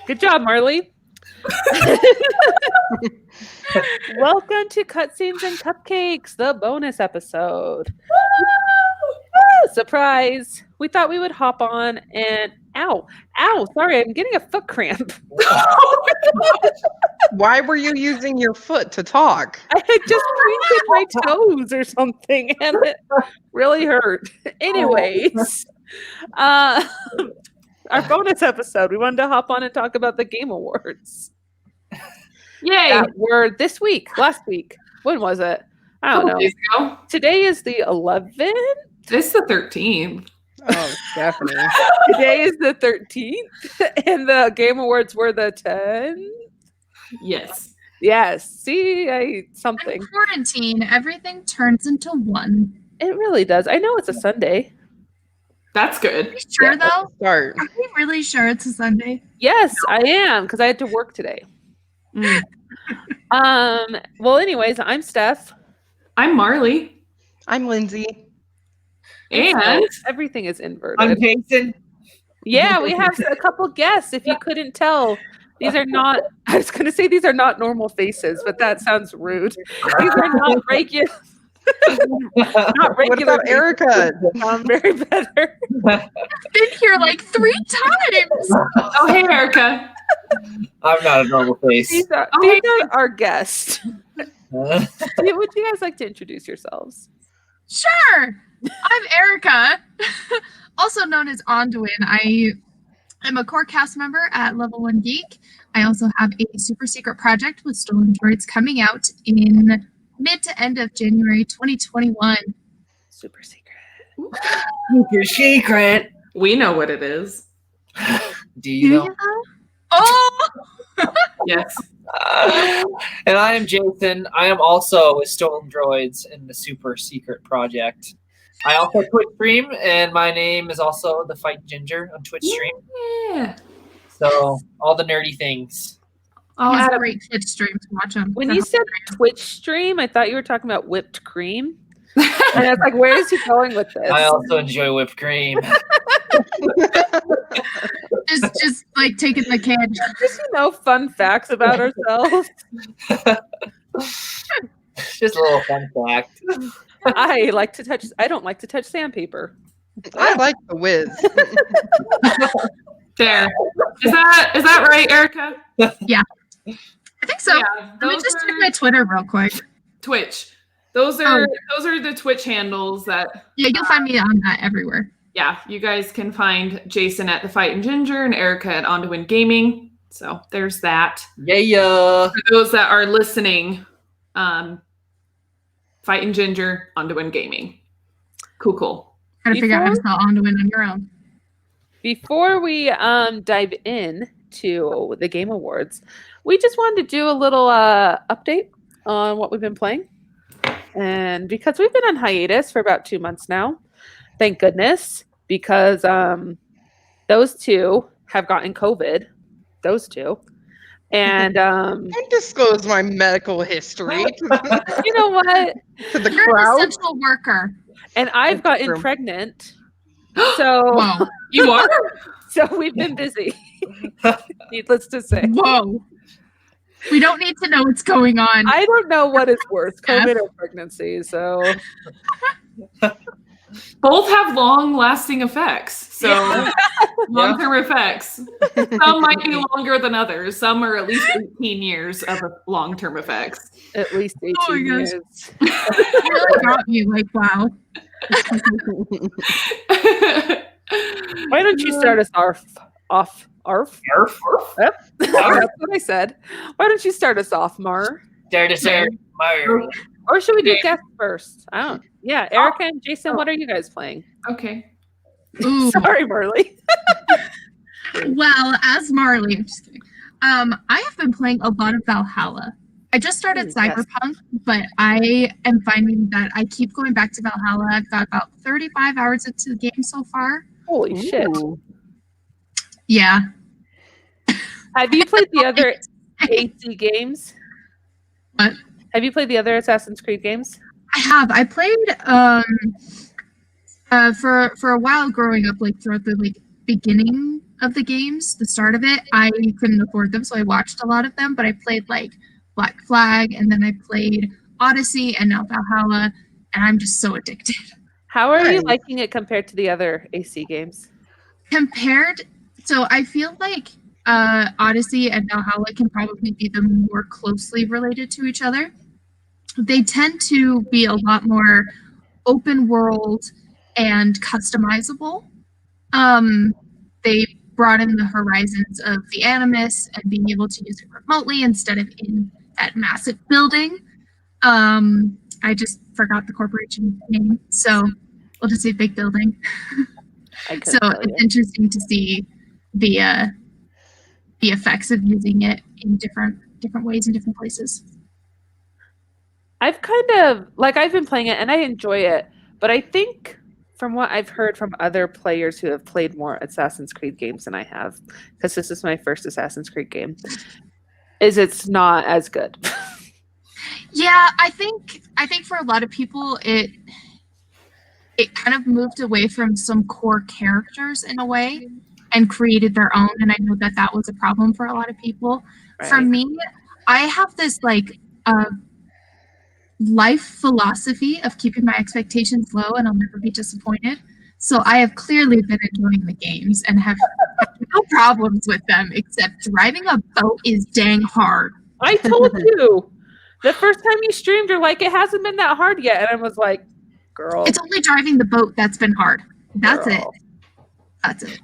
Good job, Marley. Welcome to Cutscenes and Cupcakes, the bonus episode. Surprise! We thought we would hop on and ow, sorry, I'm getting a foot cramp. Why were you using your foot to talk? I had just twisted my toes or something and it really hurt. Anyways, our bonus episode, we wanted to hop on and talk about the Game Awards. Yay! That were this week, last week. When was it? I don't know. Days ago. Today is the 11th. It's the 13th. Oh, Stephanie. Today is the 13th, and the Game Awards were the 10th. Yes. Yes. See, something. In quarantine, everything turns into one. It really does. I know it's a Sunday. That's Are good. we sure, though? Start. Are we really sure it's a Sunday? Yes, I am, because I had to work today. Well, anyways, I'm Steph. I'm Marley. I'm Lindsay. And Everything is inverted. I'm Jason. Yeah, we have a couple guests. If you couldn't tell, these are not, I was going to say these are not normal faces, but that sounds rude. These are not regular. Not What regular. about Erica? Very better. I've been here like 3 times. oh, hey, Erica. I'm not a normal face. These are our guests. Would you guys like to introduce yourselves? Sure. I'm Erica, also known as Onduin. I am a core cast member at Level 1 Geek. I also have a super secret project with Stolen Droids coming out in mid to end of January 2021. Super secret. Super secret. We know what it is. Do you know? Oh! Yes. And I am Jason. I am also with Stolen Droids in the super secret project. I also Twitch stream, and my name is also the Fight Ginger on Twitch stream. Yeah. So all the nerdy things. I'll He's add a a great Twitch stream to watch him. When you said Twitch stream, I thought you were talking about whipped cream. And I was like, where is he going with this? I also enjoy whipped cream. just like taking the can. Just fun facts about ourselves. Just a little fun fact. I don't like to touch sandpaper. I like the whiz. there. Is that right, Erica? I think so. Yeah, Let me just check my Twitter real quick. Twitch. Those are the Twitch handles that Yeah, you'll find me on that everywhere. yeah, you guys can find Jason at the Fight and Ginger and Erica at Onduin Gaming. So there's that. Yeah. For those that are listening, Fight and Ginger, Onduin Gaming. Cool. Gotta figure out how to spell Onduin on your own. Before we dive in to the Game Awards, we just wanted to do a little update on what we've been playing. And because we've been on hiatus for about 2 months now, thank goodness, because those two have gotten COVID. Those two. And Don't disclose my medical history you know what? to the You're an crowd. essential worker. And I've gotten true. pregnant. So Whoa. You are? so we've been busy. Needless to say. Whoa. We don't need to know what's going on. I don't know what is worse, COVID or pregnancy. So Both have long-lasting effects. So long-term effects. Some might be longer than others. Some are at least 18 years of long-term effects. at least 18 Oh my gosh. years. You really got me. Like, wow. Why don't you start us off? Yep. That's what I said. Why don't you start us off, Mar? Dare to say, Mar. Or should we do Okay. guests first? I don't. Yeah, Erica and Jason, what are you guys playing? Okay. Ooh. Sorry, Marley. Well, as Marley, I'm just kidding. I have been playing a lot of Valhalla. I just started Ooh, yes. Cyberpunk, but I am finding that I keep going back to Valhalla. I've got about 35 hours into the game so far. Holy shit! Ooh. Yeah. Have you played the other AC games? What? Have you played the other Assassin's Creed games? I have. I played for a while growing up, like throughout the beginning of the games, the start of it. I couldn't afford them, so I watched a lot of them, but I played like Black Flag, and then I played Odyssey and now Valhalla, and I'm just so addicted. How are you Nice. liking it compared to the other AC games? So I feel like Odyssey and Valhalla can probably be the more closely related to each other. They tend to be a lot more open world and customizable. They broaden the horizons of the Animus and being able to use it remotely instead of in that massive building. I just forgot the corporation name, so we'll just say big building. I couldn't So tell it's you. interesting to see the effects of using it in different ways in different places. I've kind of I've been playing it and I enjoy it, but I think from what I've heard from other players who have played more Assassin's Creed games than I have, because this is my first Assassin's Creed game, is it's not as good. Yeah, I think for a lot of people it kind of moved away from some core characters in a way and created their own, and I know that was a problem for a lot of people. For Right. me, I have this life philosophy of keeping my expectations low and I'll never be disappointed. So I have clearly been enjoying the games and have no problems with them, except driving a boat is dang hard. I told you the first time you streamed, you're like, it hasn't been that hard yet, and I was like, girl, It's only driving the boat that's been hard. That's it. girl. That's it.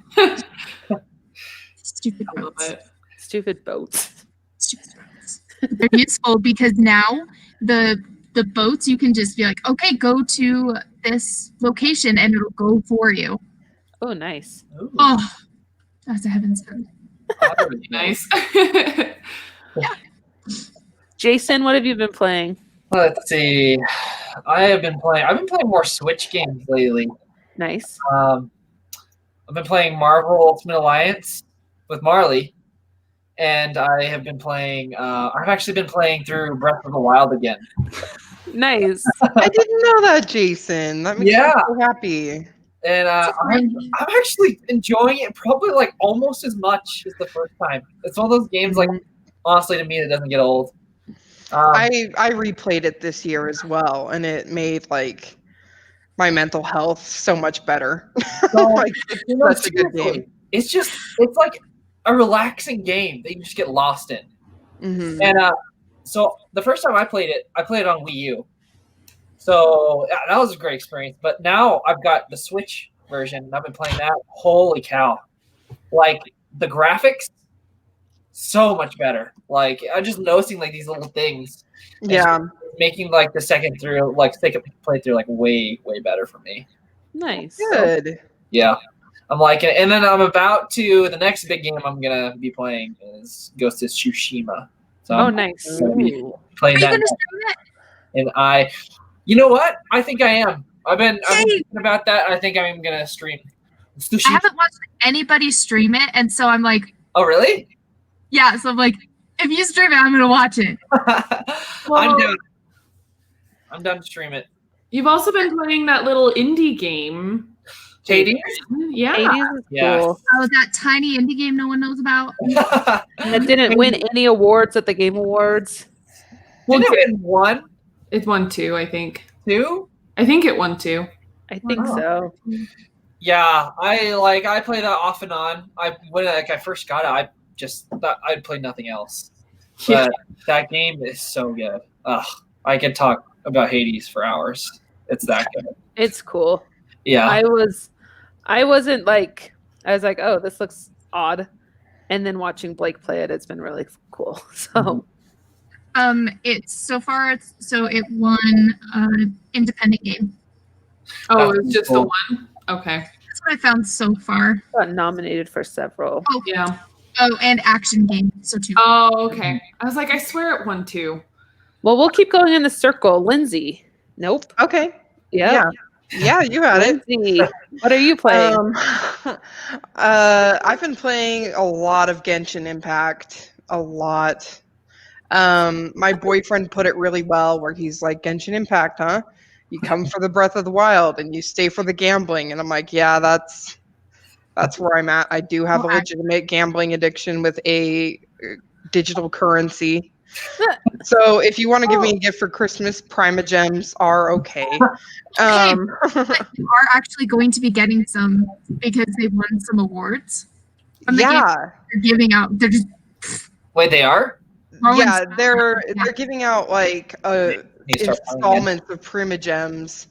Stupid I love boats. it. Stupid boats. Stupid boats. They're useful because now the boats you can just be like, okay, go to this location and it'll go for you. Oh, nice. Ooh, Oh, that's a heaven sent. that would be Nice. Jason, what have you been playing? Let's see. I've been playing more Switch games lately. Nice. I've been playing Marvel Ultimate Alliance with Marley, and I have been playing. I've actually been playing through Breath of the Wild again. Nice. I didn't know that, Jason. That makes Yeah. me so happy. And I'm actually enjoying it probably like almost as much as the first time. It's one of those games like honestly to me that doesn't get old. I replayed it this year as well, and it made like my mental health so much better. Like, it's You know, such a good seriously, game. it's like a relaxing game that you just get lost in. Mhm. And so the first time I played it on Wii U. So that was a great experience. But now I've got the Switch version, and I've been playing that. Holy cow! Like the graphics, so much better. Like I'm just noticing like these little things, Yeah. making like the second playthrough like way better for me. Nice. Good. Yeah. I'm liking it. And then I'm about to the next big game I'm gonna be playing is Ghost of Tsushima. So Oh, I'm nice. gonna be Ooh. playing Are you that. gonna stream it? And you know what? I think I am. I've been Yay! thinking about that. I think I'm gonna stream. I Tsushima. haven't watched anybody stream it, and so I'm like, Oh really? yeah. So I'm like, if you stream it, I'm gonna watch it. I'm down. I'm done to stream it. You've also been playing that little indie game. Katie? Yeah. 80s is Yeah. cool. Oh, that tiny indie game no one knows about. That didn't win any awards at the Game Awards. Didn't it win one, It won 2, I think. 2? I think it won 2. I think Wow. so. Yeah, I play that off and on. When I first got it, I just thought I'd play nothing else. Yeah. But that game is so good. Ugh, I could talk about Hades for hours. It's that good. It's cool. Yeah. I wasn't like, I was like, oh, this looks odd. And then watching Blake play it, it's been really cool. So It won independent game. Oh, That's it's just cool. the one? Okay. That's what I found so far. got nominated for several. Yeah. Oh, and action game. So too. Oh, okay. I was like, I swear it won 2. Well, we'll keep going in the circle. Lindsay. Nope. Okay. Yeah. Yeah, you had it. Lindsay, what are you playing? I've been playing a lot of Genshin Impact. A lot. My boyfriend put it really well where he's like, Genshin Impact, huh? You come for the Breath of the Wild and you stay for the gambling. And I'm like, yeah, that's That's where I'm at. I do have a legitimate gambling addiction with a digital currency. So if you want to give me a gift for Christmas, Prima Gems are okay. But you are actually going to be getting some because they won some awards. From the game they're giving out. They're just Wait, they are? yeah, they're giving out like installments of Prima Gems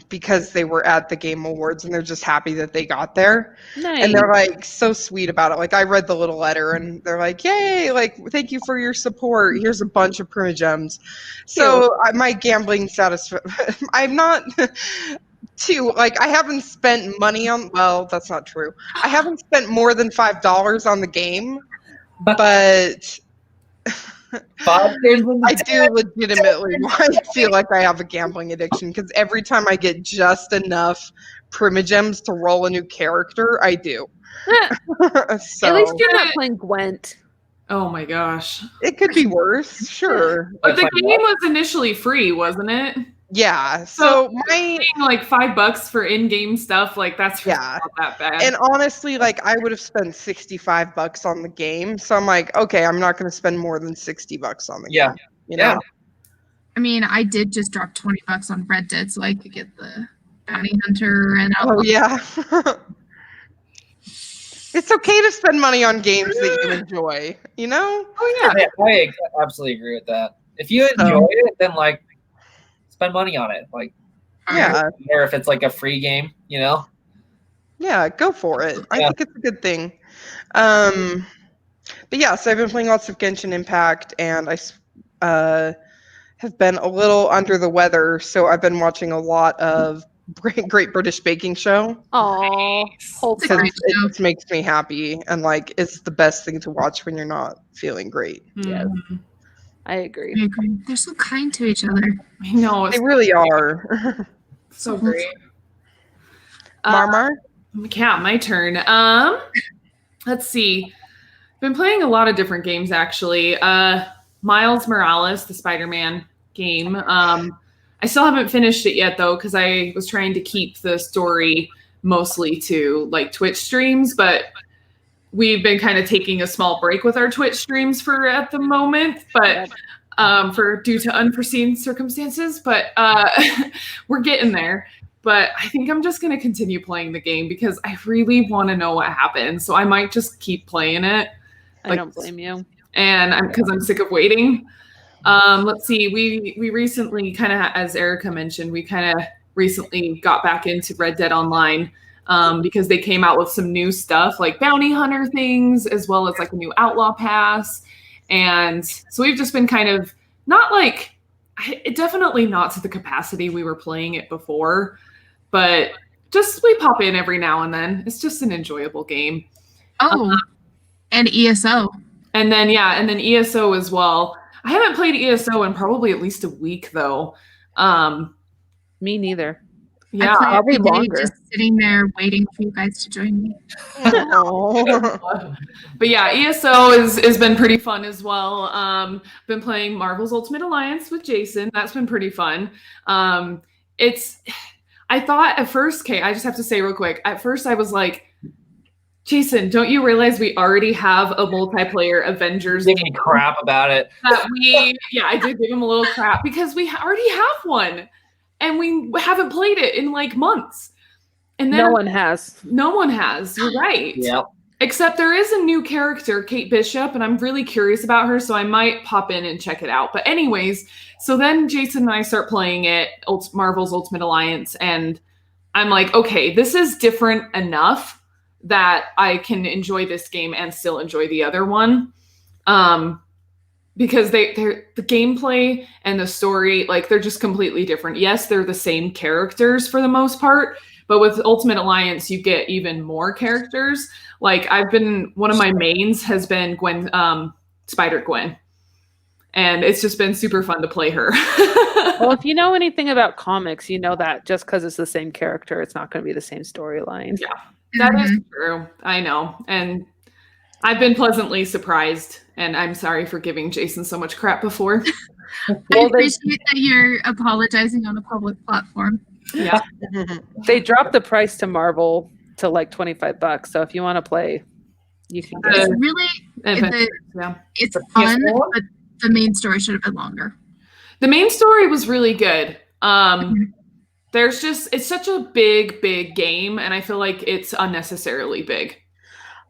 because they were at the Game Awards and they're just happy that they got there. Nice. And they're like so sweet about it. Like I read the little letter and they're like, "Yay! Like thank you for your support. Here's a bunch of Prima Gems." So my gambling status, I'm not too like I haven't spent money on. Well, that's not true. I haven't spent more than $5 on the game, but. I do legitimately feel like I have a gambling addiction because every time I get just enough Prima Gems to roll a new character, I do. So, at least you're not playing Gwent. Oh my gosh. It could be worse, sure. But the game was initially free, wasn't it? Yeah. So paying like $5 for in-game stuff, like that's not that bad. And honestly, like I would have spent $65 on the game. So I'm like, okay, I'm not going to spend more than $60 on the game. You know? I mean, I did just drop $20 on Red Dead so I could get the Bounty Hunter and yeah. It's okay to spend money on games that you enjoy, you know? Oh yeah, I absolutely agree with that. If you enjoy it, then like spend money on it. Like or if it's like a free game, you know? Yeah, go for it. I think it's a good thing. But yeah, so I've been playing lots of Genshin Impact and I have been a little under the weather, so I've been watching a lot of Great British Baking Show. Oh, it just makes me happy and like it's the best thing to watch when you're not feeling great. Yes, I agree. They're so kind to each other. I know. They really are. So great. Marmar? Yeah, my turn. Let's see. Been playing a lot of different games actually. Miles Morales, the Spider-Man game. I still haven't finished it yet though, because I was trying to keep the story mostly to like Twitch streams, but we've been kind of taking a small break with our Twitch streams for at the moment, but due to unforeseen circumstances, but we're getting there. But I think I'm just going to continue playing the game because I really want to know what happens. So I might just keep playing it. I don't blame you. And because I'm sick of waiting. Let's see. We recently kind of, as Erica mentioned, we kind of recently got back into Red Dead Online because they came out with some new stuff like bounty hunter things, as well as like a new outlaw pass. And so we've just been kind of definitely not to the capacity we were playing it before, but just we pop in every now and then. It's just an enjoyable game. Oh, and ESO. And then ESO as well. I haven't played ESO in probably at least a week though. Me neither. Yeah, probably longer. Just sitting there waiting for you guys to join me. But yeah, ESO has been pretty fun as well. Been playing Marvel's Ultimate Alliance with Jason. That's been pretty fun. I thought at first, Kate, I just have to say real quick. At first, I was like, Jason, don't you realize we already have a multiplayer Avengers game? Give me crap about it. I did give him a little crap because we already have one. And we haven't played it in like months. And then no one has. No one has. You're right. Yep. Except there is a new character, Kate Bishop, and I'm really curious about her, so I might pop in and check it out. But anyways, so then Jason and I start playing it, Marvel's Ultimate Alliance, and I'm like, okay, this is different enough that I can enjoy this game and still enjoy the other one. Because the gameplay and the story, like they're just completely different. Yes, they're the same characters for the most part, but with Ultimate Alliance, you get even more characters. Like one of my mains has been Spider-Gwen. And it's just been super fun to play her. Well, if you know anything about comics, you know that just because it's the same character, it's not going to be the same storyline. Yeah, that is true. I know. And I've been pleasantly surprised, and I'm sorry for giving Jason so much crap before. I appreciate that you're apologizing on a public platform. Yeah. They dropped the price to Marvel to like $25. So if you want to play, you can get It's it. really Yeah. it's The fun, PS4? but the main story should have been longer. The main story was really good. It's such a big game, and I feel like it's unnecessarily big.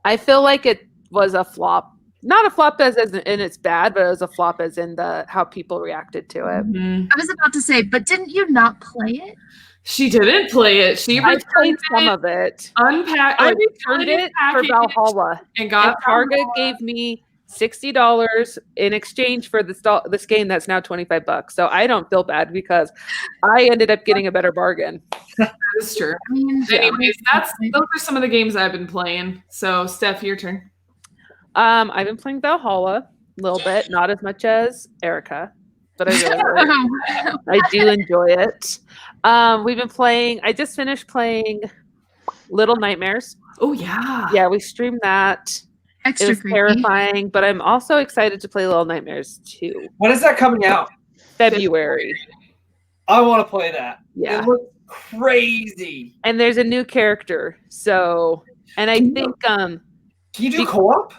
I feel like it was a flop. Not a flop as in it's bad, but it was a flop as in the how people reacted to it. Mhm. I was about to say, but didn't you not play it? She didn't play it. She I played returned some it, of it. unpacked. I like, returned put it for package Valhalla. and And got Target Valhalla. gave me $60 in exchange for this game that's now $25. So I don't feel bad because I ended up getting a better bargain. That's true. I mean, Anyways, those are some of the games I've been playing. So, Steph, your turn. I've been playing Valhalla a little bit, not as much as Erica, but I I do enjoy it. We've been playing. I just finished playing Little Nightmares. Oh yeah. Yeah, we streamed that. It extra was creepy. terrifying, but I'm also excited to play Little Nightmares 2. When is that coming out? February. I want to play that. Yeah. It looks crazy. And there's a new character. So, and I think Can you do co-op?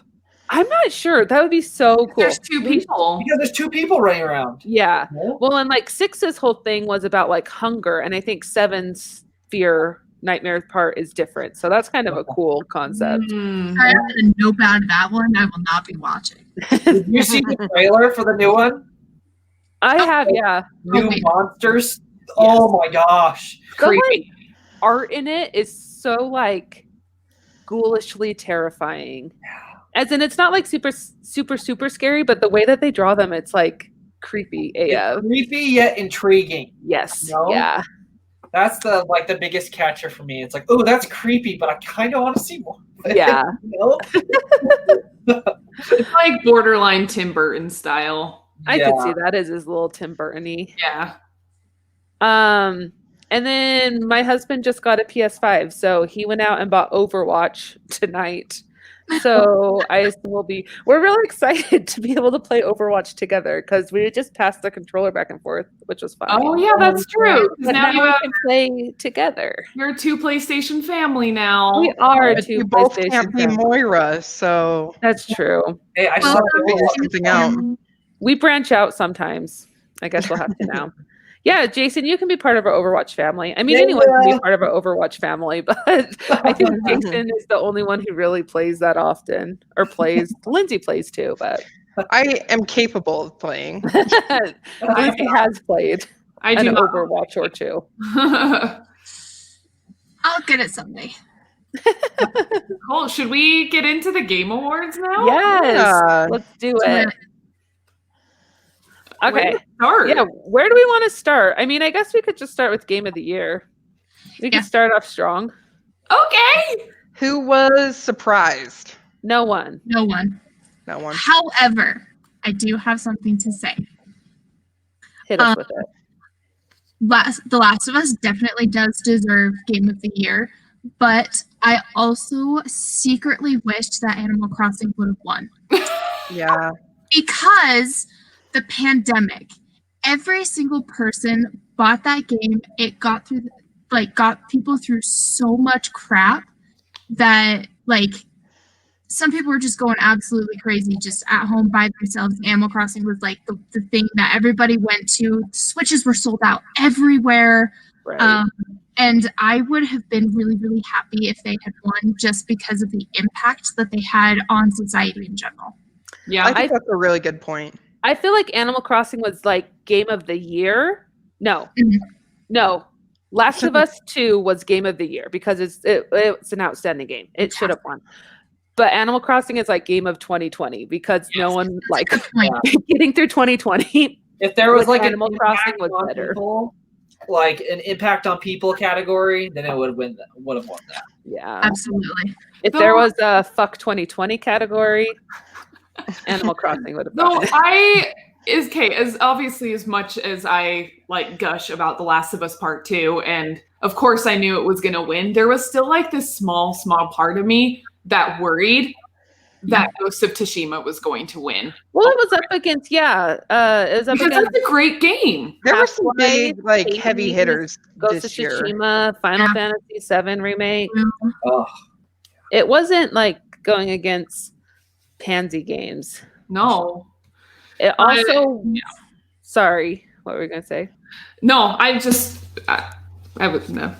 I'm not sure. That would be so cool. There's two people. Because there's 2 people running around. Yeah. No? Well, and like 6's whole thing was about like hunger, and I think 7's fear nightmare part is different. So that's kind of a cool concept. Mm. I have a note out of that one. I will not be watching. Did you see the trailer for the new one? I have, yeah. New wait. monsters? Oh my gosh. The like Creepy. art in it is so like ghoulishly terrifying. As in, it's not like super scary, but the way that they draw them, it's like creepy AF. It's creepy yet intriguing. Yes. No? Yeah. That's the biggest catcher for me. It's like, oh, that's creepy, but I kind of want to see more. Yeah. You know? It's like borderline Tim Burton style. I Yeah. could see that as his little Tim Burton-y. Yeah. And then my husband just got a PS5, so he went out and bought Overwatch tonight. So we're really excited to be able to play Overwatch together because we just passed the controller back and forth, which was fun. Oh yeah, that's true. 'Cause But now now we you can play together. you're a 2 PlayStation family now. We are But two you both PlayStation can't be fans. Moira, so That's true. Hey, I just Well, want to figure something out. We branch out sometimes. I guess we'll have to now. Yeah, Jason, you can be part of our Overwatch family. I mean, Yeah. anyone can be part of our Overwatch family, but I think Jason is the only one who really plays that often, or plays. Lindsay plays too, but I am capable of playing. Lindsay has played I an do not. Overwatch or two. I'll get it someday. Cool. Should we get into the Game Awards now? Yes, Yeah. let's do it. Okay. Where to start? Yeah, where do we want to start? I mean, I guess we could just start with Game of the Year. We Yeah. could start off strong. Okay. Who was surprised? No one. No one. No one. However, I do have something to say. Hit us with it. The Last of Us definitely does deserve Game of the Year, but I also secretly wished that Animal Crossing would have won Yeah. because the pandemic. Every single person bought that game. It got people through so much crap that some people were just going absolutely crazy just at home by themselves. Animal Crossing was like the thing that everybody went to. Switches were sold out everywhere. Right. And I would have been really, really happy if they had won just because of the impact that they had on society in general. Yeah. I think that's a really good point. I feel like Animal Crossing was like Game of the Year. No, Mhm. no. Last of Us 2 was Game of the Year because it's an outstanding game. It should have won. But Animal Crossing is like Game of 2020 because no one like Good point. getting through 2020. If there was With like Animal an Crossing impact was on better. people, like an impact on people category, then it would have won that. Yeah. Absolutely. If there was a fuck 2020 category, Animal Crossing would have No, won. as obviously as much as I like gush about The Last of Us Part 2, and of course I knew it was gonna win, there was still like this small part of me that worried that Ghost of Tsushima was going to win. Well, it was up against it was up Because against that's a great game. There were some Half-Life, big like Hades, heavy hitters Ghost of this year. Tsushima, Final Yeah. Fantasy VII remake. Oh, It wasn't like going against pansy games. No. It also, yeah. sorry, what were we gonna say? No, I would no.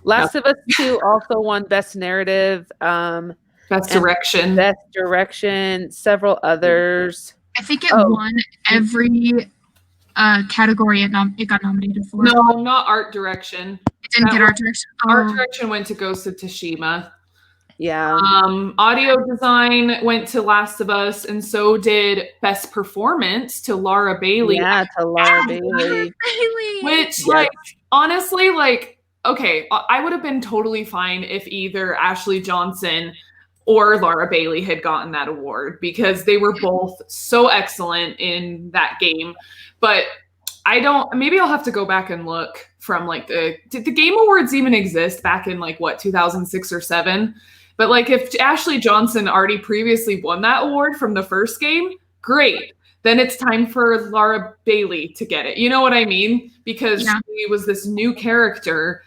Last of Us 2 also won Best Narrative, Best And direction. Best Direction, several others. I think it Oh. won every category it got nominated for. No, not art direction. It didn't that get was- art direction. Art Oh. direction went to Ghost of Tsushima. Yeah. Audio design went to Last of Us, and so did Best Performance to Laura Bailey. Yeah, to Laura Bailey. Really? Which, Yes. like, honestly, like, okay, I would have been totally fine if either Ashley Johnson or Laura Bailey had gotten that award because they were both so excellent in that game. But maybe I'll have to go back and look from like did the Game Awards even exist back in like what, 2006 or 7? But like if Ashley Johnson already previously won that award from the first game, great. Then it's time for Laura Bailey to get it. You know what I mean? Because Yeah. she was this new character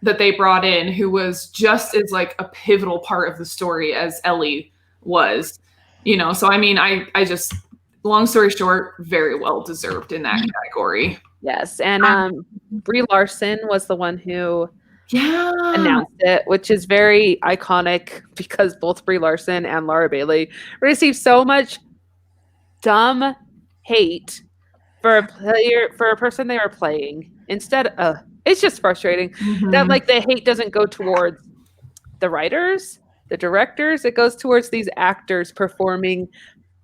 that they brought in who was just as like a pivotal part of the story as Ellie was. You know, so I mean, I just, long story short, very well deserved in that category. Yes. And Brie Larson was the one who Yeah. announced it, which is very iconic because both Brie Larson and Laura Bailey received so much dumb hate for a person they were playing. Instead, it's just frustrating that like the hate doesn't go towards the writers, the directors. It goes towards these actors performing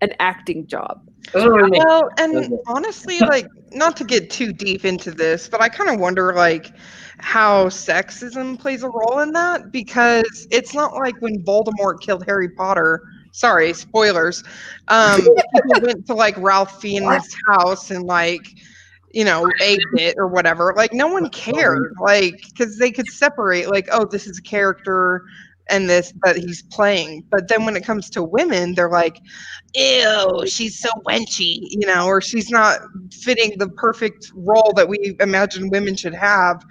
an acting job. doesn't really make Well, and does it? honestly, like, not to get too deep into this, but I kind of wonder, like, how sexism plays a role in that because it's not like when Voldemort killed Harry Potter. Sorry, spoilers. People went to like Ralph Fiennes' house and like, you know, egged it or whatever. Like, no one cared, like, because they could separate, like, oh, this is a character and this that he's playing. But then when it comes to women, they're like, ew, she's so wenchy, you know, or she's not fitting the perfect role that we imagine women should have.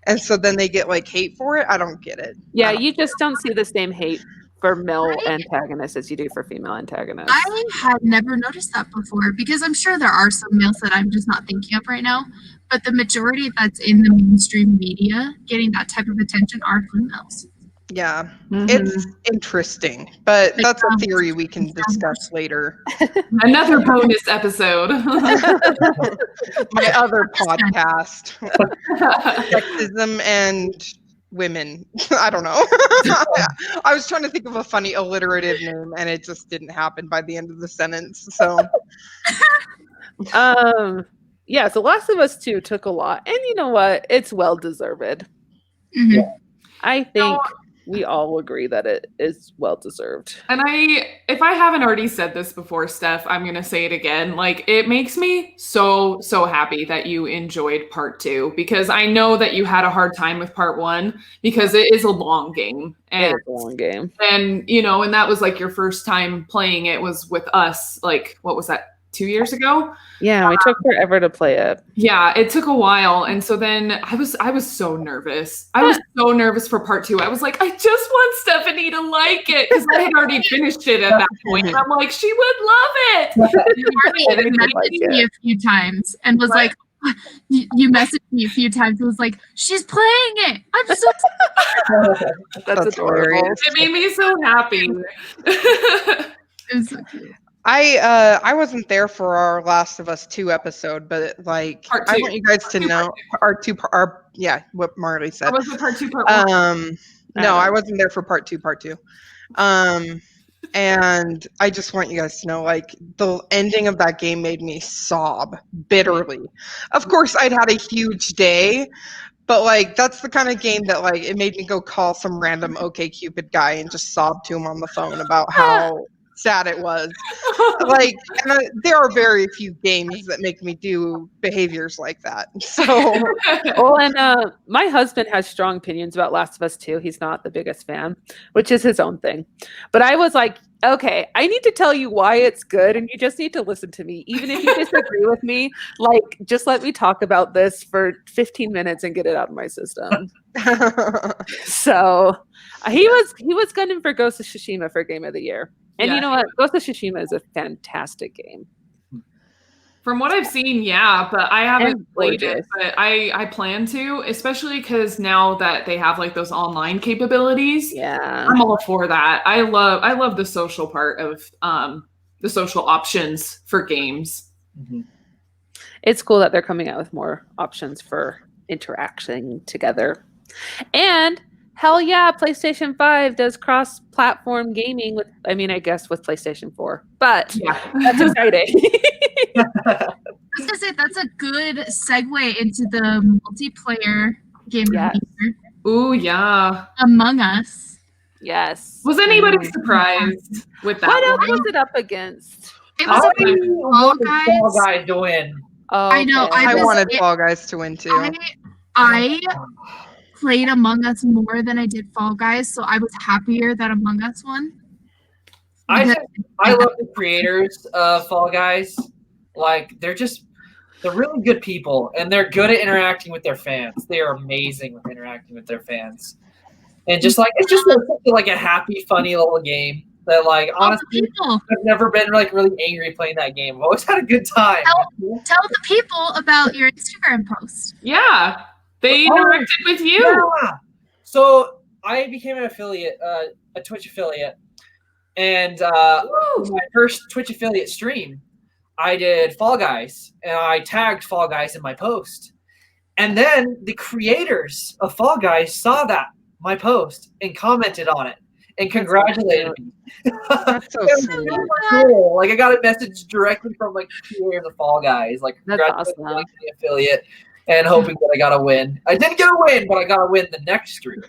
And so then they get like hate for it. I don't get it. Yeah, you just don't see the same hate for male Right. antagonists as you do for female antagonists. I had never noticed that before because I'm sure there are some males that I'm just not thinking of right now. But the majority that's in the mainstream media getting that type of attention are females. Yeah, Mhm. it's interesting, but Like, that's a theory we can Star discuss later. Another bonus episode. My other podcast, sexism and women. I don't know. I was trying to think of a funny alliterative name, and it just didn't happen by the end of the sentence. So Yeah, so Last of Us 2 took a lot. And you know what? It's well deserved. Mhm. I think we all agree that it is well deserved. And if I haven't already said this before, Steph, I'm going to say it again. Like, it makes me so, so happy that you enjoyed part 2 because I know that you had a hard time with part 1 because it is a long game. And, It's a long game. and, you know, and that was like your first time playing it was with us. Like, what was that? 2 years ago? Yeah, we took forever to play it. Yeah, it took a while. And so then I was so nervous. I was so nervous for part 2. I was like, I just want Stephanie to like it because I had already finished it at that point. And I'm like, she would love it. Marty I didn't like messaged me it. a few times and was What? like, you messaged me a few times and was like, she's playing it. I'm so That's adorable. hilarious. It made me so happy. it was so cute. I wasn't there for our Last of Us 2 episode, but like Part I 2. want you guys to know what Marley said. What was the part 2, part 1? No, I wasn't there for part two. And I just want you guys to know, like, the ending of that game made me sob bitterly. Of course, I'd had a huge day, but like, that's the kind of game that like it made me go call some random OkCupid guy and just sob to him on the phone about how sad it was. Like, there are very few games that make me do behaviors like that. So, Well, and my husband has strong opinions about Last of Us 2. He's not the biggest fan, which is his own thing. But I was like, okay, I need to tell you why it's good, and you just need to listen to me. Even if you disagree with me, like, just let me talk about this for 15 minutes and get it out of my system. So he was gunning for Ghost of Tsushima for Game of the Year. And you know what? Ghost of Tsushima is a fantastic game. From what I've seen, yeah, but I haven't And played it. gorgeous. But I plan to, especially because now that they have like those online capabilities, Yeah. I'm all for that. I love the social part of the social options for games. It's cool that they're coming out with more options for interacting together. And hell yeah, PlayStation 5 does cross-platform gaming with, I mean, I guess with PlayStation 4. But Yeah, that's exciting. I was gonna say that's a good segue into the multiplayer game Yes. of the year, Ooh, yeah. Among Us. Yes. Was anybody surprised with that What else one? was it up against? It was Oh, a I Fall wanted Fall Guys. Guys to win. Oh, I know, okay. I was- wanted it- Fall Guys to win too. I played Among Us more than I did Fall Guys, so I was happier that Among Us won. I Because- love the creators of Fall Guys. Like they're really good people, and they're good at interacting with their fans. They are amazing with interacting with their fans, and just like it's just like a happy, funny little game that, like, Tell the honestly, people, I've never been like really angry playing that game. I've always had a good time. tell the people about your Instagram post. Yeah, they Oh, interacted with you. Yeah. So I became an affiliate, a Twitch affiliate, and my first Twitch affiliate stream, I did Fall Guys, and I tagged Fall Guys in my post. And then the creators of Fall Guys saw my post and commented on it and congratulated me. That's so It was sweet. super cool. Like I got a message directly from like the creators of Fall Guys, like That's congratulating awesome. me on the affiliate and hoping that I got a win. I didn't get a win, but I got a win the next stream.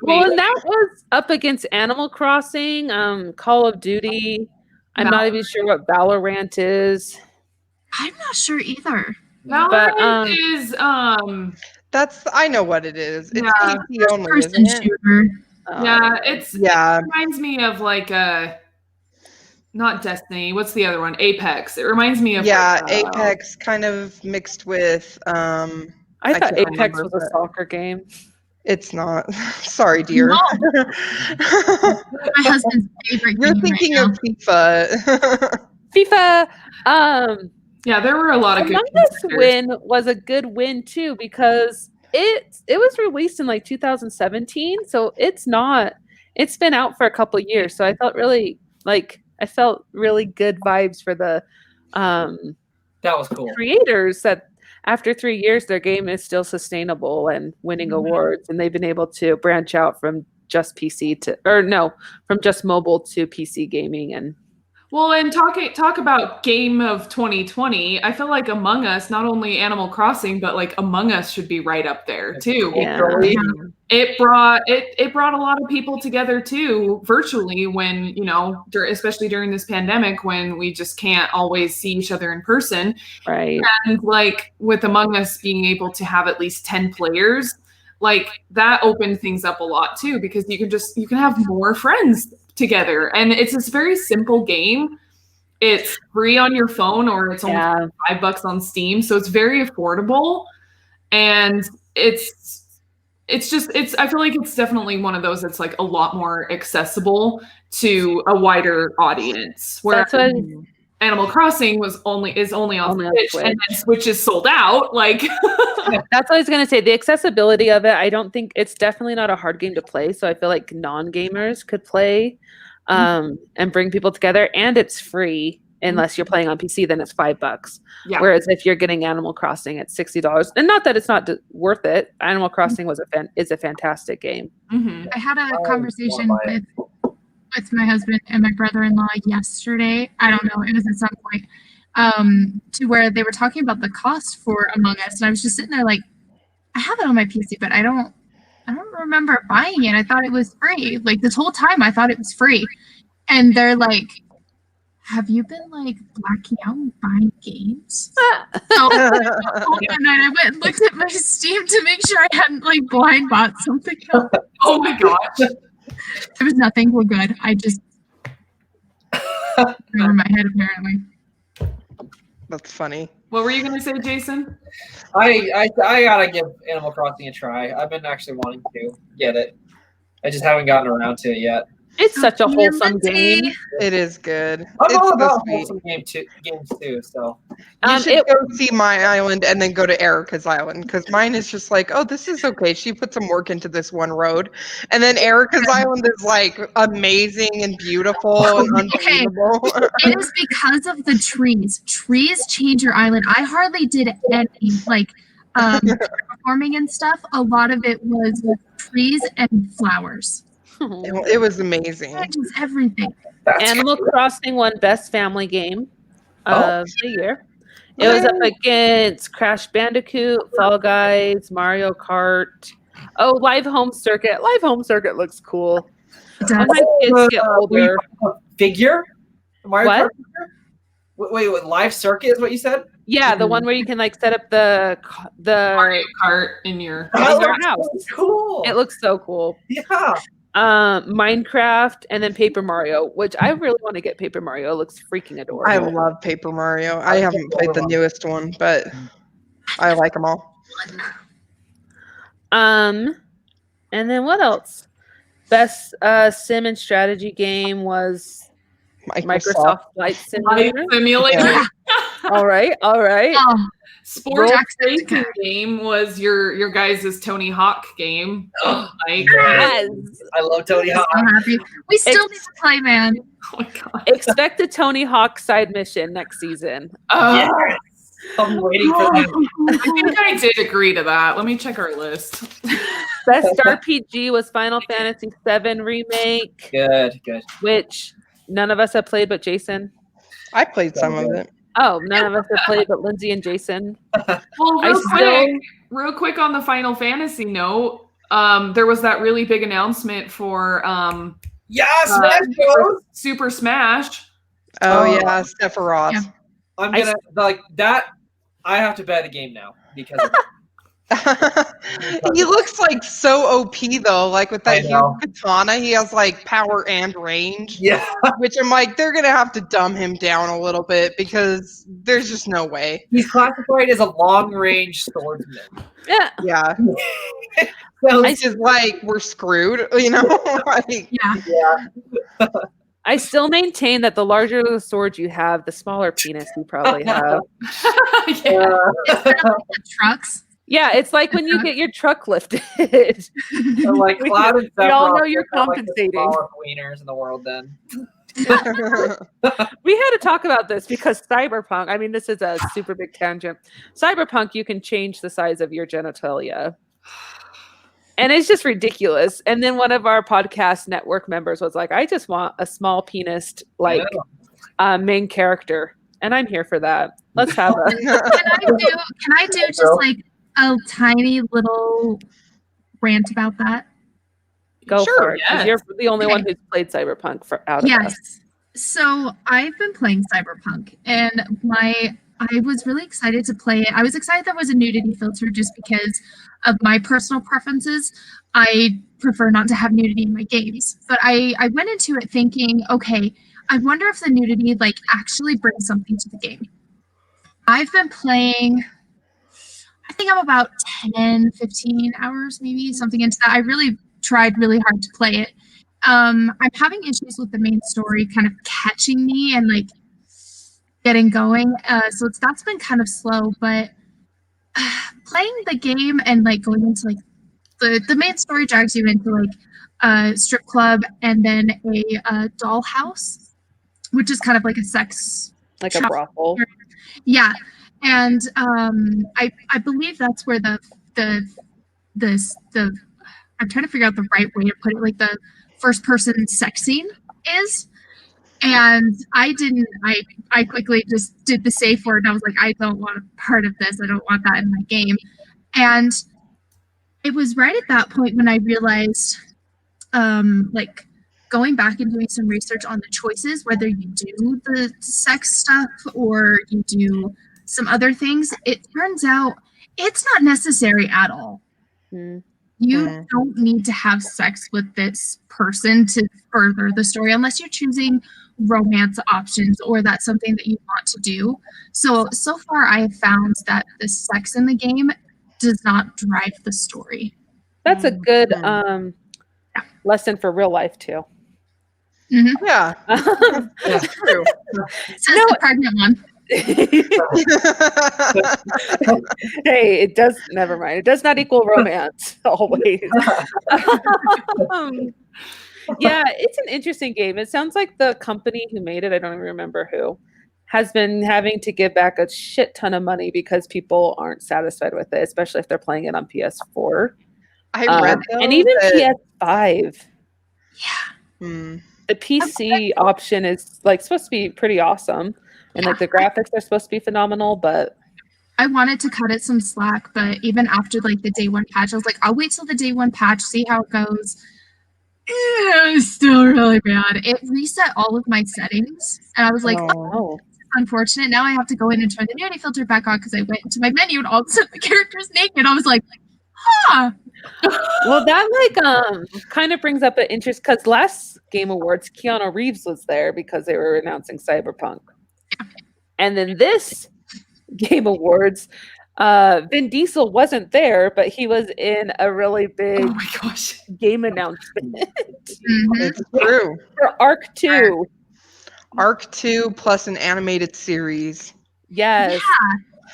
Well, and that was up against Animal Crossing, Call of Duty. I'm not even sure what Valorant is. I'm not sure either. Valorant But, is I know what it is. It's Yeah. PC only, Person isn't it? shooter. yeah, it Yeah. reminds me of like not Destiny. What's the other one? Apex. It reminds me of Yeah, like, Apex kind of mixed with I I thought can't Apex remember, was a but- soccer game. it's not. Sorry, dear. No. My husband's favorite You're game thinking right of FIFA. FIFA. yeah. There were a lot of good Among Us contenders. win was a good win too because it was released in like 2017, so it's been out for a couple years. So I felt really good vibes for the That was cool. creators that after 3 years their game is still sustainable and winning awards, and they've been able to branch out from just from just mobile to PC gaming. And Well, and talk about game of 2020. I feel like Among Us, not only Animal Crossing, but like Among Us should be right up there too. Yeah. It brought a lot of people together too, virtually, when especially during this pandemic when we just can't always see each other in person. right, And like with Among Us being able to have at least 10 players, like that opened things up a lot too, because you can have more friends together. And it's this very simple game. It's free on your phone, or it's only yeah, $5 on Steam. So it's very affordable. And I feel like it's definitely one of those that's like a lot more accessible to a wider audience. Where that's what Animal Crossing is only on Only on Switch, Switch. and then Switch is sold out. Like, That's what I was gonna say. The accessibility of it, I don't think it's definitely not a hard game to play. So I feel like non-gamers could play and bring people together, and it's free unless you're playing on PC. Then it's $5. yeah, Whereas if you're getting Animal Crossing at $60, and not that it's not worth it, Animal Crossing is a fantastic game. mhm. I had a Oh, conversation wanna buy with my husband and my brother-in-law yesterday. I don't know, it was at some point, to where they were talking about the cost for Among Us, and I was just sitting there like, I have it on my PC, but I don't remember buying it. I thought it was free. Like this whole time I thought it was free. and they're like, have you been like blacking out and buying games? So one night I went and looked at my Steam to make sure I hadn't like blind bought something else. Oh my gosh. There was nothing. We're good. I just over my head apparently. That's funny. What were you gonna say, Jason? I gotta give Animal Crossing a try. I've been actually wanting to get it. I just haven't gotten around to it yet. It's such a wholesome Lindsay. game. It is good. I'm It's all so about sweet. wholesome games too. So You should It, go see my island and then go to Erica's island because mine is just like, oh, this is okay. She put some work into this one road, and then Erica's island is like amazing and beautiful and Okay. unbelievable. It is because of the trees. Trees change your island. I hardly did any like terraforming and stuff. A lot of it was with trees and flowers. It was amazing. Changes everything. Animal Crossing won Best Family Game of the year. It was up Yay. against Crash Bandicoot, Fall Guys, Mario Kart. Oh, Live Home Circuit. Live Home Circuit looks cool. It When does. my kids get older. figure? Mario What? Kart figure? Wait, live circuit is what you said? Yeah, the one where you can like set up the Mario Kart in your in your looks house. so cool. It looks so cool. Yeah. Minecraft and then Paper Mario, which I really want to get Paper Mario. It looks freaking I adorable. love Paper Mario. I haven't played the newest one, but I like them all. And then what else? Best sim and strategy game was Microsoft Flight Flight Simulator. Simulator. Yeah. All right. Oh, Sports Jackson. racing game was your guys' Tony Hawk game. Like, Yes. I love Tony Hawk. I'm happy. We still need to play, man. oh my god. Expect a Tony Hawk side mission next season. Yes. I'm waiting for that. I think I did agree to that. Let me check our list. Best RPG was Final Fantasy VII Remake, Good. which none of us have played but Jason. I played some of it. Oh, none of us have played but Lindsay and Jason. Well, real quick on the Final Fantasy note, there was that really big announcement for Yes, Smash Bros. Super Smash. Oh, Oh. yeah, Sephiroth. Yeah. I'm gonna like that. I have to buy the game now because of He looks like so OP though, like with that I know. huge katana. He has like power and range, yeah. which I'm like, they're gonna have to dumb him down a little bit because there's just no way. He's classified as a long-range swordsman. Yeah. Yeah, So it's just like we're screwed, you know. Like, Yeah. yeah, I still maintain that the larger the sword you have, the smaller penis you probably have. Yeah. It's kind of like the trucks. Yeah, it's like when you get your truck lifted. so, like We- Cloud and we all Sephiroth know you're are, like, the compensating. smaller wieners in the world. Then We had to talk about this because Cyberpunk, I mean, this is a super big tangent. Cyberpunk, you can change the size of your genitalia. And it's just ridiculous. And then one of our podcast network members was like, I just want a small penis, like main character. And I'm here for that. Let's have a. Can I do just like a tiny little rant about that? Go Sure, for it. 'Cause yes. You're the only one Okay. who's played Cyberpunk out of us. Yes. So I've been playing Cyberpunk, and I was really excited to play it. I was excited there was a nudity filter just because of my personal preferences. I prefer not to have nudity in my games, but I went into it thinking, okay, I wonder if the nudity like actually brings something to the game. I've been playing, I think I'm about 10, 15 hours, maybe something into that. I really tried really hard to play it. I'm having issues with the main story kind of catching me and like getting going. So that's been kind of slow, but playing the game and like going into like the main story drags you into like a strip club and then a dollhouse, which is kind of like a sex Like a shop. brothel. Yeah, and I believe that's where the I'm trying to figure out the right way to put it, like the first person sex scene is. And I quickly just did the safe word and I was like, I don't want a part of this. I don't want that in my game. And it was right at that point when I realized like going back and doing some research on the choices, whether you do the sex stuff or you do some other things, it turns out it's not necessary at all. Mm. You don't need to have sex with this person to further the story unless you're choosing romance options or that's something that you want to do. So far I have found that the sex in the game does not drive the story. That's a good Mm. lesson for real life too. Yeah, that's true. Says the pregnant one. Hey, it does. Never mind. It does not equal romance always. Yeah, it's an interesting game. It sounds like the company who made it, I don't even remember who, has been having to give back a shit ton of money because people aren't satisfied with it, especially if they're playing it on PS4. I read And even that, PS5. Hmm. The PC option is like supposed to be pretty awesome. And like the graphics are supposed to be phenomenal, but I wanted to cut it some slack, but even after like the day one patch, I was like, I'll wait till the day one patch, see how it goes. It's still really bad. It reset all of my settings, and I was like, oh. unfortunate. Now I have to go in and turn the nudity filter back on because I went into my menu and all of a sudden the character's naked. I was like, huh. Well, that like kind of brings up an interest because last Game Awards, Keanu Reeves was there because they were announcing Cyberpunk. And then this Game Awards, Vin Diesel wasn't there, but he was in a really big Oh my gosh. game announcement It's true. for Arc 2. Arc 2 plus an animated series. Yes.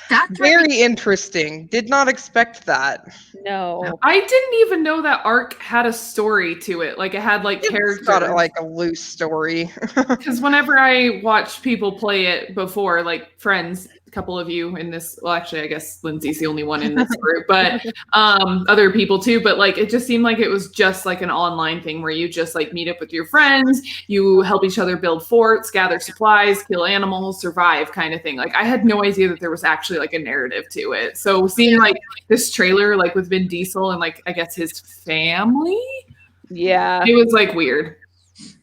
That's Very interesting. Did not expect that. No. I didn't even know that Ark had a story to it. Like it had like It's characters. got like a loose story. Because whenever I watched people play it before, like friends, a couple of you in this, well, actually, I guess Lindsay's the only one in this group, but other people too. But like, it just seemed like it was just like an online thing where you just like meet up with your friends, you help each other build forts, gather supplies, kill animals, survive, kind of thing. Like, I had no idea that there was actually like a narrative to it. So seeing like this trailer, like with Vin Diesel and like I guess his family, Yeah. it was like weird.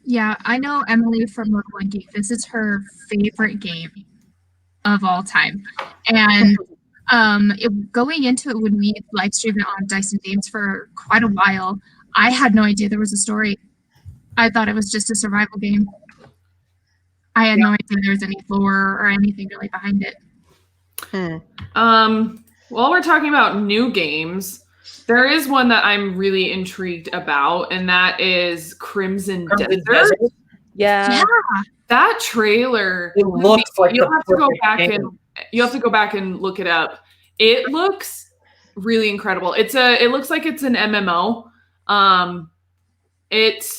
Yeah, I know Emily from Level 1 Geek. This is her favorite game of all time. And going into it when we live streamed it on Dyson Games for quite a while, I had no idea there was a story. I thought it was just a survival game. I had no idea there was any lore or anything really behind it. While we're talking about new games, there is one that I'm really intrigued about, and that is Crimson Desert. Yeah. That trailer, It looks like you'll the have to go perfect back game. and you have to go back and look it up. It looks really incredible. It looks like it's an MMO. It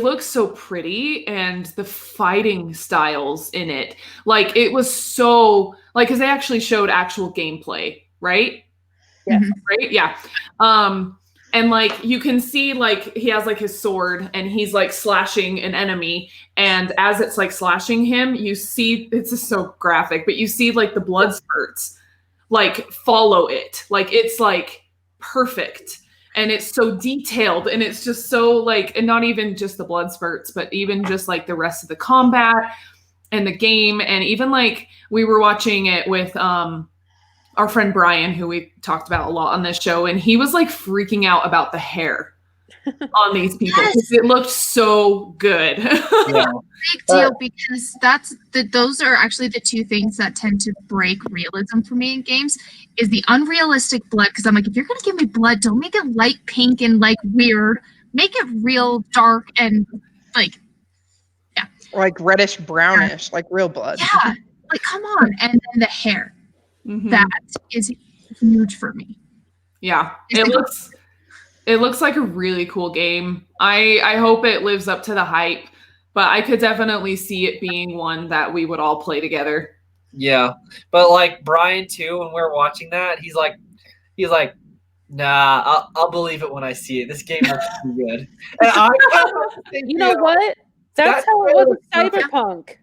looks so pretty, and the fighting styles in it, like it was so like, because they actually showed actual gameplay, right? Yeah. Right? Yeah. And like you can see like he has like his sword and he's like slashing an enemy, and as it's like slashing him, you see, it's just so graphic, but you see like the blood spurts like follow it. Like it's like perfect. And it's so detailed, and it's just so like, and not even just the blood spurts, but even just like the rest of the combat and the game. And even like we were watching it with our friend Brian, who we talked about a lot on this show, and he was like freaking out about the hair on these people. Yes. It looked so good. Yeah. Big deal, because those are actually the two things that tend to break realism for me in games is the unrealistic blood. Because I'm like, if you're gonna give me blood, don't make it light pink and like weird. Make it real dark and like Like reddish brownish, like real blood. yeah, like come on. And then the hair, Mhm. that is huge for me. Yeah, it looks like a really cool game. I hope it lives up to the hype, but I could definitely see it being one that we would all play together. Yeah, but like Brian too, when we were watching that, he's like, nah, I'll believe it when I see it. This game looks too good. And I kind of think, You know what? That's how it was with Cyberpunk.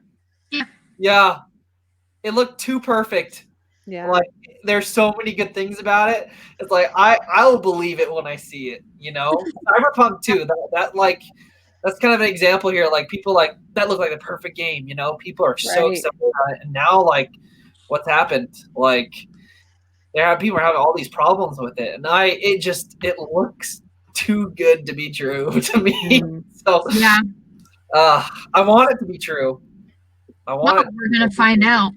Yeah, it looked too perfect. Yeah. Like there's so many good things about it. It's like I'll believe it when I see it. You know, Cyberpunk too. That like that's kind of an example here. Like people like that look like the perfect game. People are so Right. excited about it, and now like what's happened? Like people are having all these problems with it, and it looks too good to be true to me. Mhm. So Yeah. I want it to be true. I want Well, it. we're gonna find out.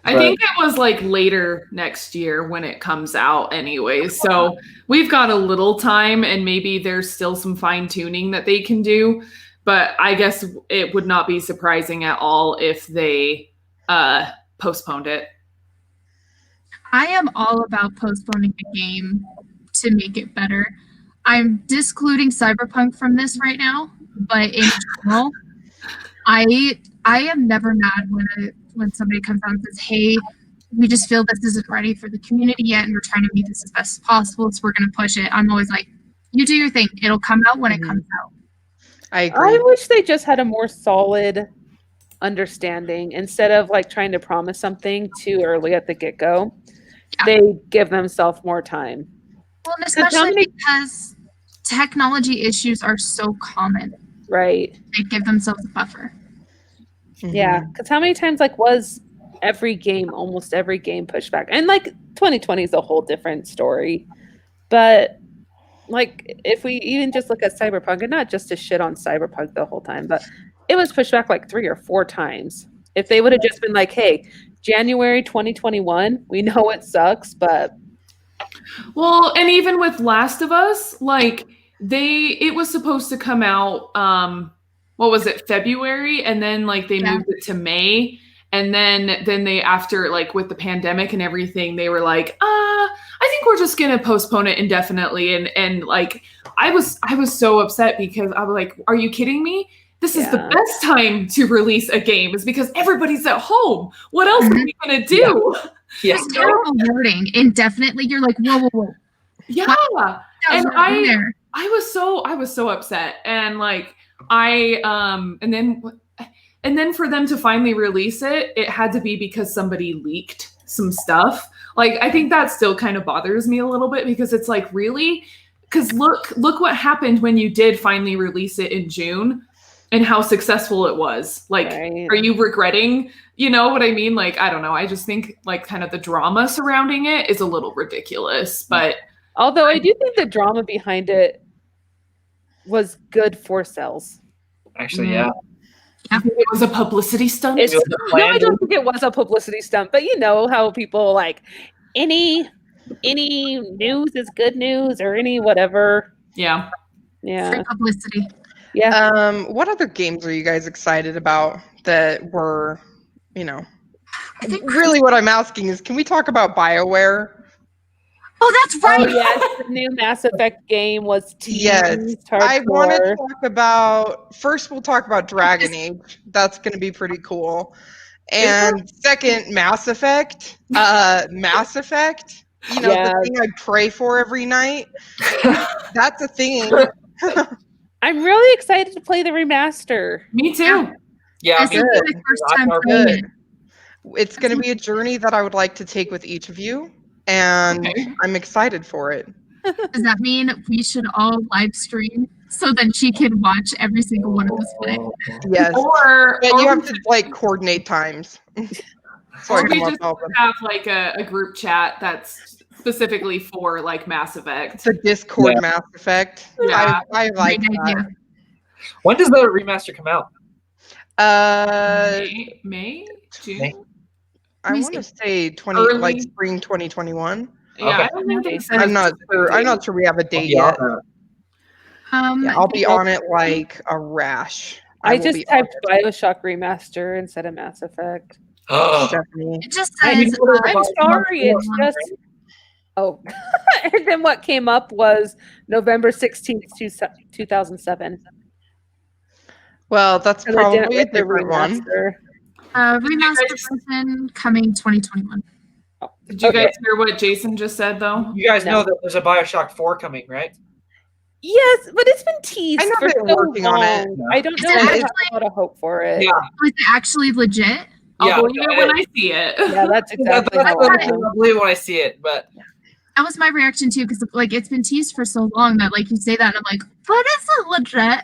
I think it was like later next year when it comes out anyway. So we've got a little time and maybe there's still some fine tuning that they can do. But I guess it would not be surprising at all if they postponed it. I am all about postponing the game to make it better. I'm discluding Cyberpunk from this right now, but in general, I am never mad when somebody comes out and says, "Hey, we just feel this isn't ready for the community yet, and we're trying to make this as best as possible, so we're going to push it." I'm always like, "You do your thing. It'll come out when it comes out." I agree. I wish they just had a more solid understanding instead of like trying to promise something too early at the get-go. Yeah. They give themselves more time. Well, and how especially many- because technology issues are so common, Right. they give themselves a buffer. Yeah. Because how many times like was almost every game pushed back? And like 2020 is a whole different story. But like if we even just look at Cyberpunk, and not just to shit on Cyberpunk the whole time, but it was pushed back like 3 or 4 times. If they would have just been like, hey, January 2021, we know it sucks, but Well, and even with Last of Us, like it was supposed to come out what was it, February, and then like they moved it to May, and then they, after like with the pandemic and everything, they were like, I think we're just gonna postpone it indefinitely, and like I was so upset because I was like, are you kidding me? This is the Yeah. best time to release a game, is because everybody's at home. What else are we gonna do? Yeah. It's terrible wording. Indefinitely, you're like, whoa, whoa, whoa. Yeah. That And was right there. I was so upset, and like and then for them to finally release it, it had to be because somebody leaked some stuff. Like I think that still kind of bothers me a little bit, because it's like, really? Because look what happened when you did finally release it in June and how successful it was. Like, right. are you regretting, you know what I mean? Like, I don't know. I just think like kind of the drama surrounding it is a little ridiculous, but Although I do think the drama behind it was good for sales. Actually, yeah. it was a publicity stunt. It's, It was a no, plan I don't think it was a publicity stunt, but you know how people like any news is good news, or any whatever. Yeah. Yeah. Free publicity. Yeah. What other games are you guys excited about that were, I think really what I'm asking is, can we talk about BioWare? Oh, that's right. Oh yes, the new Mass Effect game was teased. Yes. I want to hardcore. talk about, first we'll talk about Dragon Age. That's going to be pretty cool. And second, Mass Effect. Mass Effect, Yeah. the thing I pray for every night. That's a thing. I'm really excited to play the remaster. Me too. Yeah. This is my first time playing it. It's going to be a journey that I would like to take with each of you, and Okay. I'm excited for it. Does that mean we should all live stream so then she can watch every single one of us play? Yes. Or But or you we have to coordinate times. So I or can we watch just all of them. have like a group chat that's specifically for like Mass Effect. The Discord Yeah. Mass Effect. Yeah. I like Great that. idea. When does the remaster come out? May, June. May. I Let me want to see. say Early. spring 2021. Yeah, Okay. I don't think they said I'm not sure. I'm specifically. not sure we have a I'll date be on yet. that. Yeah, I'll be on it like a rash. I will just be on typed BioShock Remaster instead of Mass Effect. it, Stephanie. It just I says, mean, what I'm about- sorry, it's just oh. And then what came up was November 16th, 2007. Well, that's So they didn't probably a with the different one. remaster. remastered version coming 2021. Did you Okay. guys hear what Jason just said though? You guys No. know that there's a BioShock 4 coming, right? Yes, but it's been teased I know for they're so working on it. long. I don't Is know it if I have actually- a lot of hope for it. Yeah. Was it actually legit? I'll Yeah, believe it when I see it. Yeah, that's exactly That's how what I I am. believe when I see it, but That was my reaction too, because like it's been teased for so long that like you say that and I'm like, but is it legit?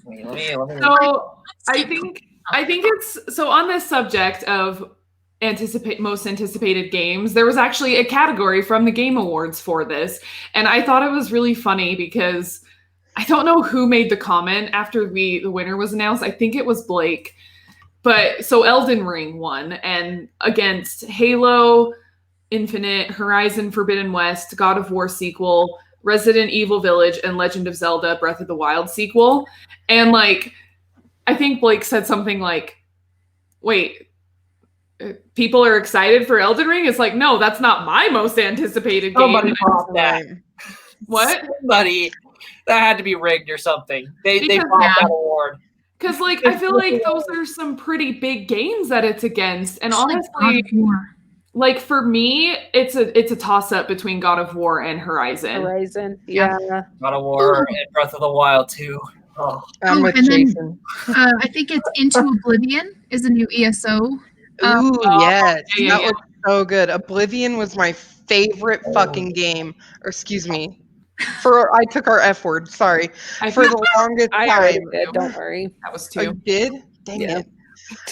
Let me. So I think it's so on this subject of most anticipated games, there was actually a category from the Game Awards for this, and I thought it was really funny because I don't know who made the comment after the winner was announced. I think it was Blake. But so Elden Ring won, and against Halo Infinite, Horizon Forbidden West, God of War sequel, Resident Evil Village, and Legend of Zelda Breath of the Wild sequel. And like, I think Blake said something like, wait, people are excited for Elden Ring? It's like, no, that's not my most anticipated game. Somebody bought that. What? Somebody, that had to be rigged or something. They Because- bought that award. Because like, I feel like those are some pretty big games that it's against. And Actually, honestly, God of War. like for me, it's a toss up between God of War and Horizon. Horizon. Yeah. God of War and Breath of the Wild too. Oh, I'm Oh, with and then- Jason. I think it's Into Oblivion is a new ESO. Ooh, yes. yeah, That yeah. looks so good. Oblivion was my favorite fucking game. Or excuse me. I took our F word, sorry. I For think the longest I already time. did. Don't worry. that was Oh, you two. did? Dang Yeah. it.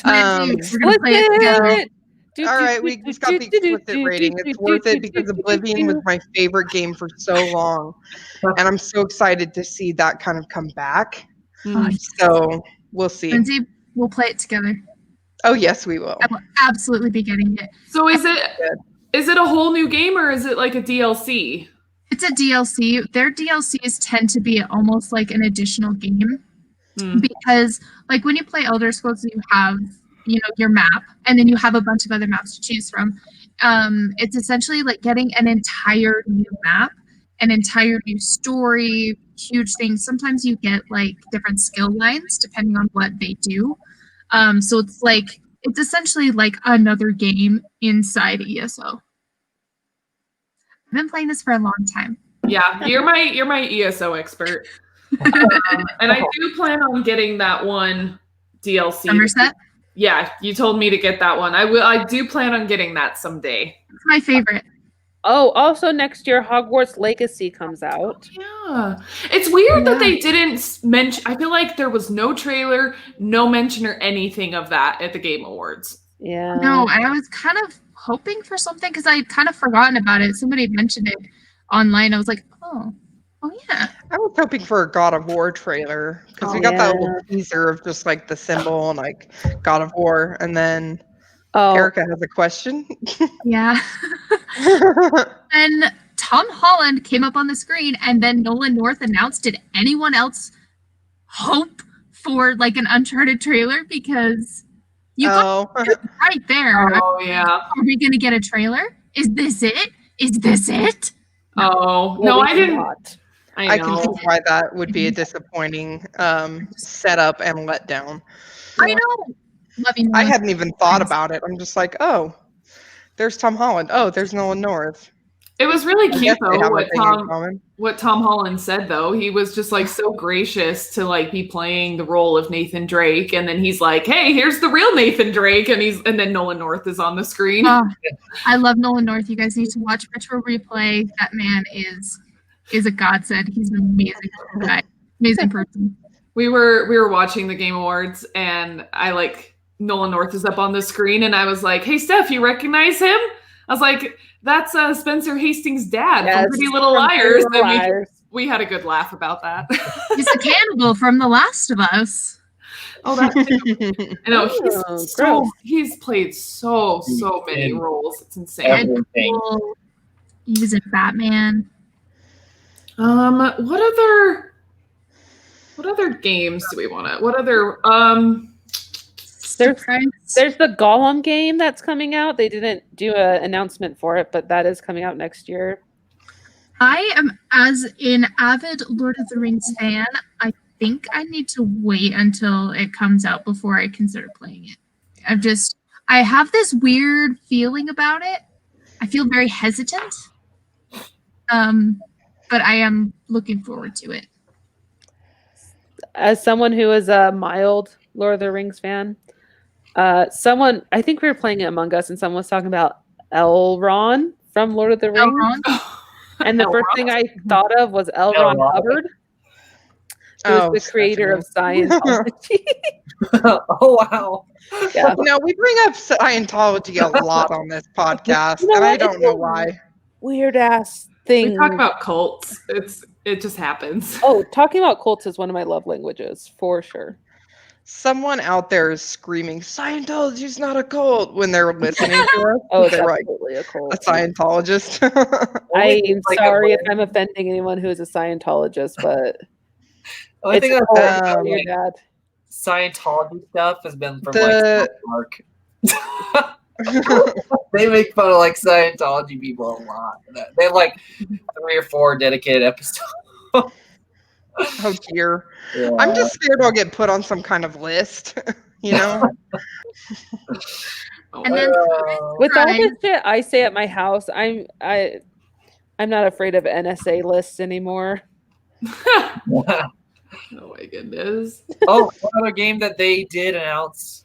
We're gonna play it together. All right, we just got the explicit rating. It's worth it because Oblivion was my favorite game for so long. And I'm so excited to see that kind of come back. Mm. So we'll see. Lindsay, we'll play it together. Oh, yes, we will. I will absolutely be getting it. So is it a whole new game or is it like a DLC? It's a DLC. Their DLCs tend to be almost like an additional game Hmm. because, like, when you play Elder Scrolls, you have, your map, and then you have a bunch of other maps to choose from. It's essentially like getting an entire new map, an entire new story, huge things. Sometimes you get like different skill lines depending on what they do. So it's essentially like another game inside ESO. I've been playing this for a long time. Yeah, you're my ESO expert. And I do plan on getting that one DLC. Somerset, Yeah, you told me to get that one. I do plan on getting that someday. it's my favorite. Oh, also next year, Hogwarts Legacy comes out. Yeah. It's weird that they didn't mention. I feel like there was no trailer, no mention or anything of that at the Game Awards. Yeah. No, I was kind of hoping for something because I'd kind of forgotten about it. Somebody mentioned it online. I was like, oh yeah. I was hoping for a God of War trailer because we got that little teaser of just like the symbol and like God of War. And then Erica has a question. Yeah. And Tom Holland came up on the screen, and then Nolan North announced. Did anyone else hope for like an Uncharted trailer? Because you got it right there. Oh yeah. Are we gonna get a trailer? Is this it? Is this it? Oh Well, no, we I didn't. cannot. I can know. see why that would be a disappointing setup and letdown. I know. Love you, I Nolan. hadn't even thought about it. I'm just like, oh, there's Tom Holland. Oh, there's Nolan North. It was really I cute guess they though have a what thing in common. Tom Holland said though. He was just like so gracious to like be playing the role of Nathan Drake, and then he's like, "Hey, here's the real Nathan Drake," and then Nolan North is on the screen. Oh, I love Nolan North. You guys need to watch Retro Replay. That man is a godsend. He's an amazing guy, amazing person. We were watching the Game Awards, and Nolan North is up on the screen, and I was like, "Hey, Steph, you recognize him?" I was like, "That's Spencer Hastings' dad from Pretty Little Liars." Little Liars. We had a good laugh about that. He's a cannibal from The Last of Us. Oh, that's I know Oh, gross. he's played so many roles. It's insane. Everything. Deadpool. He was in Batman. What other games do we want to? What other Surprise. There's the Gollum game that's coming out. They didn't do an announcement for it, but that is coming out next year. I am, as an avid Lord of the Rings fan, I think I need to wait until it comes out before I consider playing it. I have this weird feeling about it. I feel very hesitant. But I am looking forward to it. As someone who is a mild Lord of the Rings fan, I think we were playing it Among Us, and someone was talking about Elrond from Lord of the Rings. Elrond? And the first thing I thought of was L. Ron Elrond. Hubbard. Who's the creator of Scientology. Oh wow. Yeah. No, we bring up Scientology a lot on this podcast, You know and I what? don't It's know a why. Weird ass We thing. talk about cults. It just happens. Oh, talking about cults is one of my love languages for sure. Someone out there is screaming, Scientology's not a cult, when they're listening to us. Oh, it's they're like, absolutely a a cult. Scientologist. I'm like, sorry if I'm offending anyone who is a Scientologist, but I think it's I've a heard cult. Um, You're like, bad. Scientology stuff has been from The- like South Park. They make fun of like Scientology people a lot. They have like 3 or 4 dedicated episodes. Oh dear. Yeah. I'm just scared I'll get put on some kind of list. You know? Oh, And then With all Right. this shit I say at my house, I'm not afraid of NSA lists anymore. oh my goodness. Oh, one other game that they did announce,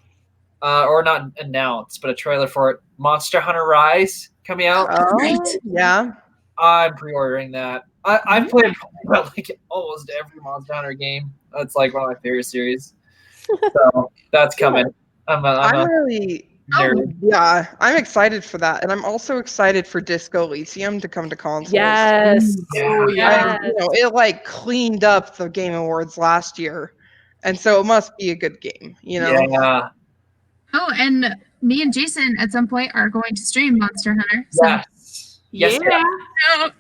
or not announce, but a trailer for it, Monster Hunter Rise coming out. Oh, Right. yeah. I'm pre-ordering that. I've played like almost every Monster Hunter game. That's like one of my favorite series. So that's coming. I'm I'm a really, nerd. yeah, I'm excited for that. And I'm also excited for Disco Elysium to come to consoles. Yes. Yeah. Yes. You know, it like cleaned up the Game Awards last year. And so it must be a good game, you know? Yeah. Oh, and me and Jason at some point are going to stream Monster Hunter. So Yes. Yes. Yeah. oh,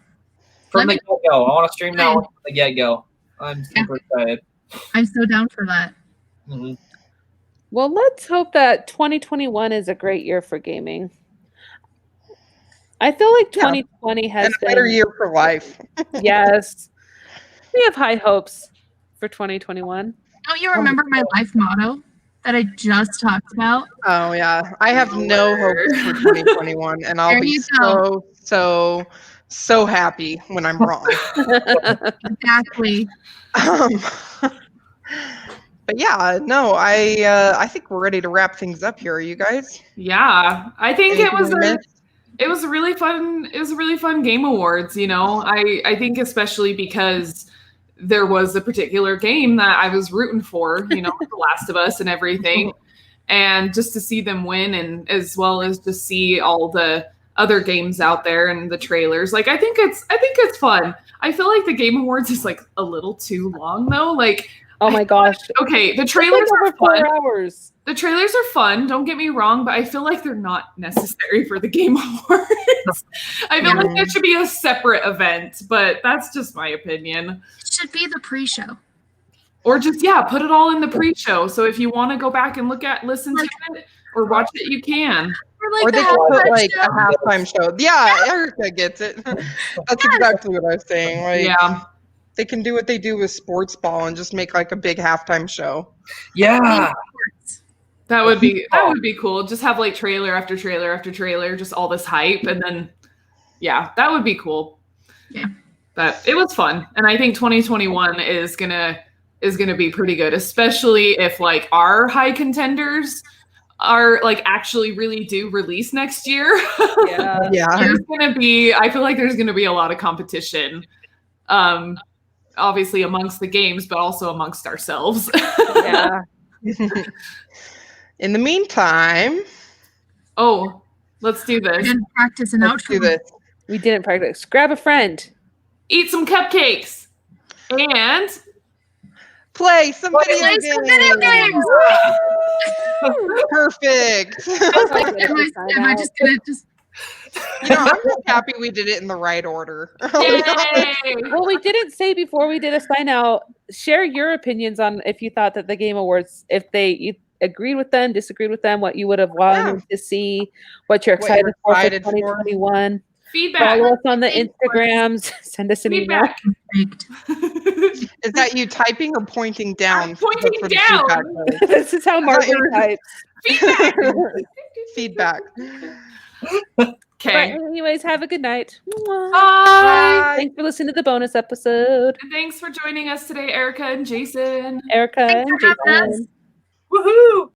From the Let get-go. I want to stream that one from the get-go. I'm super excited. I'm so down for that. Mhm. Well, let's hope that 2021 is a great year for gaming. I feel like Yeah. 2020 has And a been better year for life. Yes. We have high hopes for 2021. Don't you remember my life motto that I just talked about? Oh yeah, I have no hopes for 2021, and I'll There be you go. so happy when I'm wrong. Exactly. um, but yeah, no, I think we're ready to wrap things up here. Are you guys? Yeah. I think Anything it was we missed? it was a really fun game awards, you know. I think especially because there was a particular game that I was rooting for, you know, The Last of Us and everything. And just to see them win, and as well as to see all the other games out there and the trailers. Like I think it's fun. I feel like the Game Awards is like a little too long though. Like, Oh my gosh. okay, the It's trailers like are over 4 fun. hours. The trailers are fun, don't get me wrong, but I feel like they're not necessary for the Game Awards. I feel like that should be a separate event, but that's just my opinion. It should be the pre-show. Or just, yeah, put it all in the pre-show. So if you want to go back and listen to it or watch it, you can. Or like Or the they could put halftime like show. a halftime show. Yeah, Erica gets it. That's exactly what I was saying. Like, Yeah. they can do what they do with sports ball and just make like a big halftime show. Yeah. That would be cool. Just have like trailer after trailer after trailer, just all this hype, and then yeah, that would be cool. Yeah. But it was fun. And I think 2021 is gonna be pretty good, especially if like our high contenders are like actually really do release next year. Yeah. Yeah. I feel like there's gonna be a lot of competition. Obviously amongst the games, but also amongst ourselves. Yeah. In the meantime, Oh, let's do this. And practice an let's outro. do this. We didn't practice. Grab a friend. Eat some cupcakes. And Play some video Play games. some video games. Perfect. Am I just gonna just You know, I'm just happy we did it in the right order. yay! Well, we didn't say before we did a sign out. Share your opinions on if you thought that the Game Awards, if you agreed with them, disagreed with them, what you would have wanted to see, what you're What you're excited for excited for. 2021. Feedback. Follow us on the Instagrams. Send us an email. Feedback. baked? Is that you typing or pointing down? I'm pointing for the down. feedback goes? This is how Margaret types. Feedback. Okay. But anyways, have a good night. Mwah. Bye. Thanks for listening to the bonus episode. And thanks for joining us today, Erica and Jason. Erica Thanks and for having us. Jason. Woohoo!